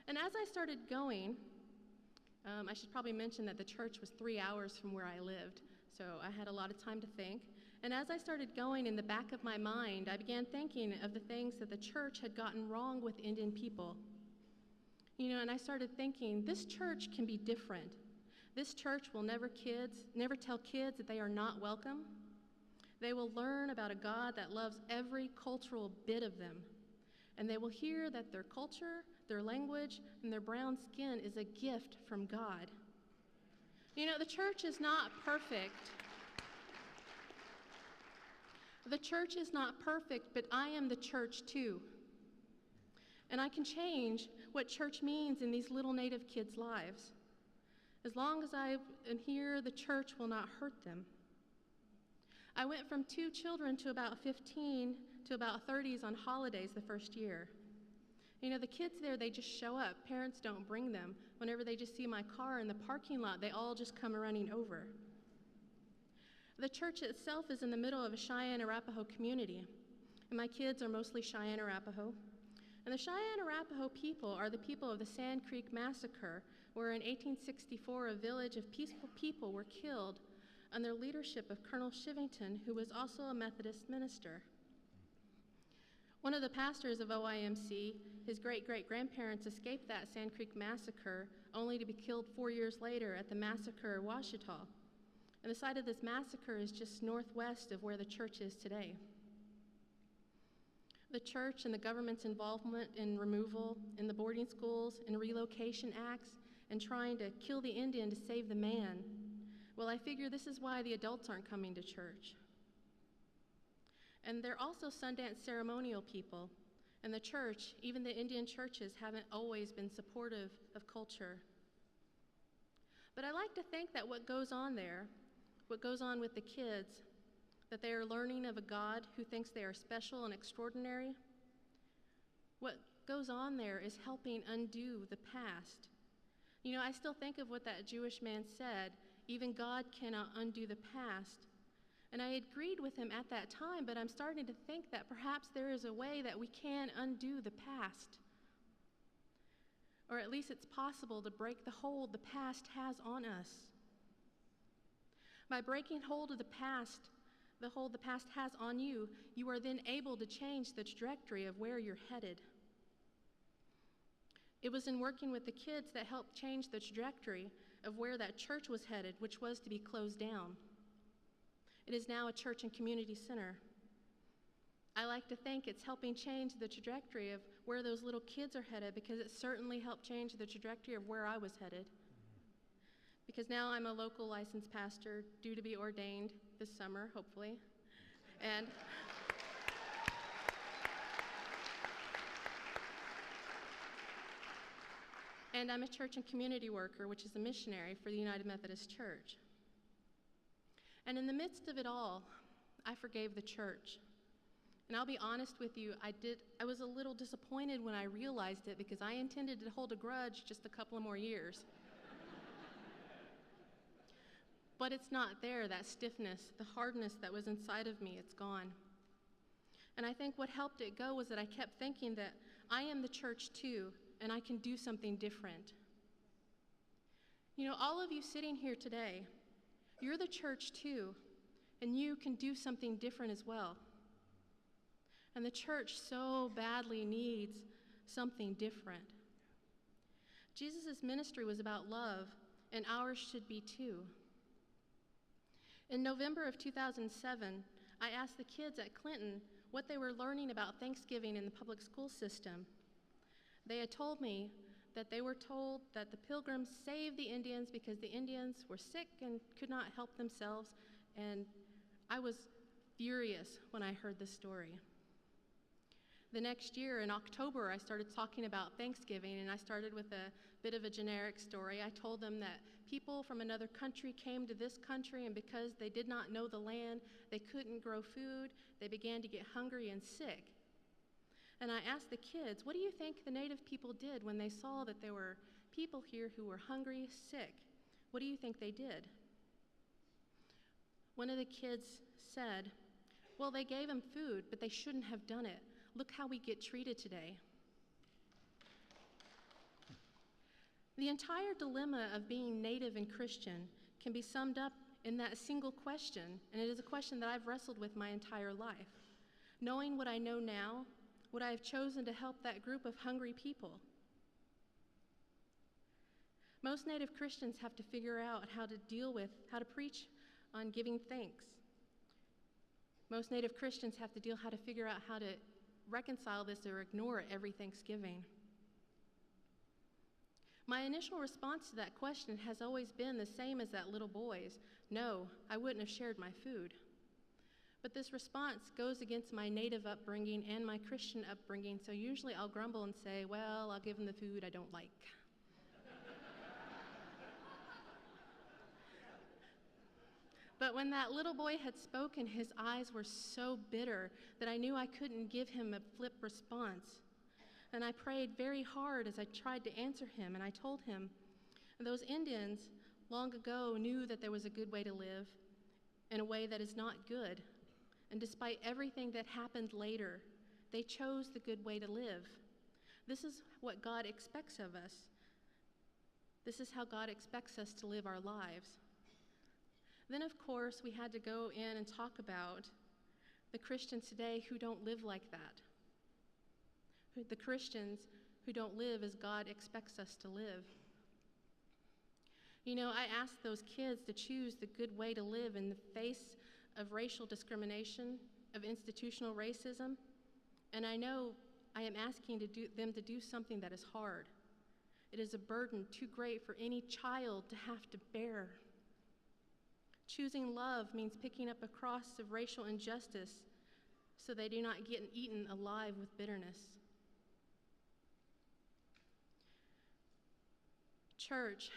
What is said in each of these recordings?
And as I started going, I should probably mention that the church was 3 hours from where I lived, so I had a lot of time to think. And as I started going, in the back of my mind, I began thinking of the things that the church had gotten wrong with Indian people. And I started thinking, this church can be different. This church will never tell kids that they are not welcome. They will learn about a God that loves every cultural bit of them. And they will hear that their culture, their language, and their brown skin is a gift from God. The church is not perfect. The church is not perfect, but I am the church too. And I can change what church means in these little Native kids' lives. As long as I am here, the church will not hurt them. I went from 2 children to about 15 to about 30s on holidays the first year. The kids there, they just show up. Parents don't bring them. Whenever they just see my car in the parking lot, they all just come running over. The church itself is in the middle of a Cheyenne Arapaho community, and my kids are mostly Cheyenne Arapaho. And the Cheyenne Arapaho people are the people of the Sand Creek Massacre, where in 1864 a village of peaceful people were killed under leadership of Colonel Shivington, who was also a Methodist minister. One of the pastors of OIMC, his great-great-grandparents escaped that Sand Creek Massacre, only to be killed 4 years later at the massacre of Ouachita. And the site of this massacre is just northwest of where the church is today. The church and the government's involvement in removal, in the boarding schools, in relocation acts, and trying to kill the Indian to save the man. Well, I figure this is why the adults aren't coming to church. And they're also Sundance ceremonial people. And the church, even the Indian churches, haven't always been supportive of culture. But I like to think that what goes on there, what goes on with the kids, that they are learning of a God who thinks they are special and extraordinary, what goes on there is helping undo the past. I still think of what that Jewish man said, even God cannot undo the past. And I agreed with him at that time, but I'm starting to think that perhaps there is a way that we can undo the past. Or at least it's possible to break the hold the past has on us. By breaking hold of the past, the hold the past has on you, you are then able to change the trajectory of where you're headed. It was in working with the kids that helped change the trajectory of where that church was headed, which was to be closed down. It is now a church and community center. I like to think it's helping change the trajectory of where those little kids are headed, because it certainly helped change the trajectory of where I was headed. Because now I'm a local licensed pastor, due to be ordained this summer, hopefully. And I'm a church and community worker, which is a missionary for the United Methodist Church. And in the midst of it all, I forgave the church. And I'll be honest with you, I was a little disappointed when I realized it, because I intended to hold a grudge just a couple of more years. But it's not there, that stiffness, the hardness that was inside of me, it's gone. And I think what helped it go was that I kept thinking that I am the church too, and I can do something different. All of you sitting here today, you're the church too, and you can do something different as well. And the church so badly needs something different. Jesus' ministry was about love, and ours should be too. In November of 2007, I asked the kids at Clinton what they were learning about Thanksgiving in the public school system. They had told me that they were told that the Pilgrims saved the Indians because the Indians were sick and could not help themselves, and I was furious when I heard this story. The next year, in October, I started talking about Thanksgiving, and I started with a bit of a generic story. I told them that people from another country came to this country, and because they did not know the land, they couldn't grow food, they began to get hungry and sick. And I asked the kids, what do you think the native people did when they saw that there were people here who were hungry, sick? What do you think they did? One of the kids said, well, they gave them food, but they shouldn't have done it. Look how we get treated today. The entire dilemma of being Native and Christian can be summed up in that single question, and it is a question that I've wrestled with my entire life. Knowing what I know now, would I have chosen to help that group of hungry people? Most Native Christians have to figure out how to preach on giving thanks. Most Native Christians have to how to figure out how to reconcile this or ignore it every Thanksgiving. My initial response to that question has always been the same as that little boy's. No, I wouldn't have shared my food. But this response goes against my Native upbringing and my Christian upbringing, so usually I'll grumble and say, well, I'll give them the food I don't like. But when that little boy had spoken, his eyes were so bitter that I knew I couldn't give him a flip response. And I prayed very hard as I tried to answer him, and I told him, those Indians long ago knew that there was a good way to live and a way that is not good. And despite everything that happened later, they chose the good way to live. This is what God expects of us. This is how God expects us to live our lives. Then, of course, we had to go in and talk about the Christians today who don't live like that. The Christians who don't live as God expects us to live. You know, I asked those kids to choose the good way to live in the face of racial discrimination, of institutional racism, and I know I am asking them to do something that is hard. It is a burden too great for any child to have to bear. Choosing love means picking up a cross of racial injustice so they do not get eaten alive with bitterness. Church,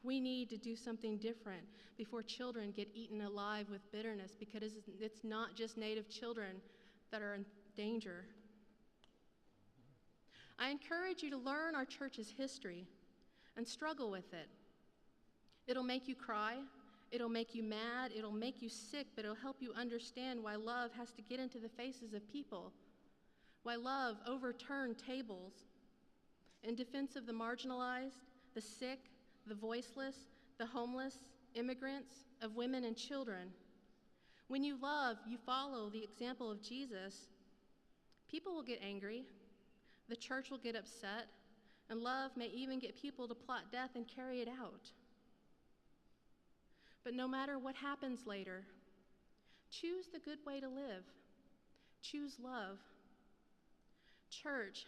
we need to do something different before children get eaten alive with bitterness, because it's not just Native children that are in danger. I encourage you to learn our church's history and struggle with it. It'll make you cry, it'll make you mad, it'll make you sick, but it'll help you understand why love has to get into the faces of people, why love overturned tables in defense of the marginalized, the sick, the voiceless, the homeless, immigrants, of women and children. When you love, you follow the example of Jesus. People will get angry, the church will get upset, and love may even get people to plot death and carry it out. But no matter what happens later, choose the good way to live. Choose love. Church,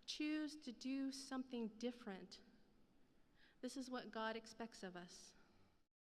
choose to do something different. This is what God expects of us.